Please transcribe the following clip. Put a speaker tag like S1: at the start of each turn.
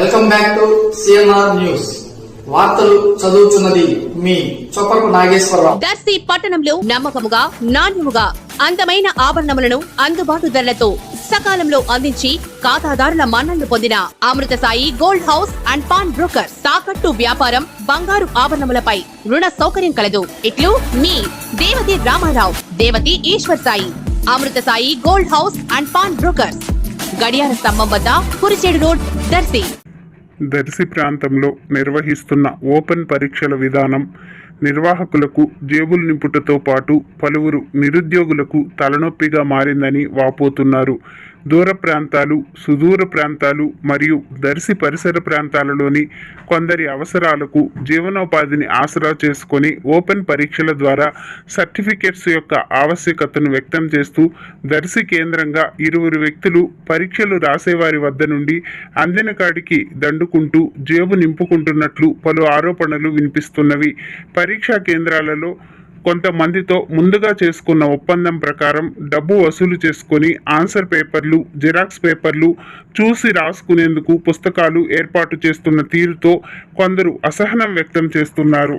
S1: Welcome back to CNR news. వార్తలు చదువుతున్నది మీ చొప్పరపు నాగేశ్వరరావు.
S2: దర్శి పట్టణంలో నమ్మకముగా నాణ్యముగా అందమైన ఆభరణములను అందుబాటు ధరలతో సకాలంలో అందించి ఖాతాదారుల మన్ననలు పొందిన Amrutha Sai gold house and pawn broker. తాకట్టు వ్యాపారం, బంగారు ఆభరణములపై రుణ సౌకర్యం కలదు. ఇట్లు మీ Devathi Ramarao, Devathi Eshwar Sai. Amrutha Sai gold house and pawn brokers, గడియార స్తంభం వద్ద కురిచేడు రోడ్, దర్శి.
S3: దర్శి ప్రాంతంలో నిర్వహిస్తున్న ఓపెన్ పరీక్షల విధానం నిర్వాహకులకు జేబులు నింపుటతో పాటు పలువురు నిరుద్యోగులకు తలనొప్పిగా మారిందని వాపోతున్నారు. దూర ప్రాంతాలు, సుదూర ప్రాంతాలు మరియు దర్శి పరిసర ప్రాంతాలలోని కొందరి అవసరాలకు జీవనోపాధిని ఆసరా చేసుకొని ఓపెన్ పరీక్షల ద్వారా సర్టిఫికెట్స్ యొక్క ఆవశ్యకతను వ్యక్తం చేస్తూ దర్శి కేంద్రంగా 20 వ్యక్తులు పరీక్షలు రాసేవారి వద్ద నుండి అందిన కాడికి దండుకుంటూ జేబు నింపుకుంటున్నట్లు పలు ఆరోపణలు వినిపిస్తున్నవి. పరీక్షా కేంద్రాలలో కొంతమందితో ముందుగా చేసుకున్న ఒప్పందం ప్రకారం డబ్బు వసూలు చేసుకుని ఆన్సర్ పేపర్లు, జిరాక్స్ పేపర్లు చూసి రాసుకునేందుకు పుస్తకాలు ఏర్పాటు చేస్తున్న తీరుతో కొందరు అసహనం వ్యక్తం చేస్తున్నారు.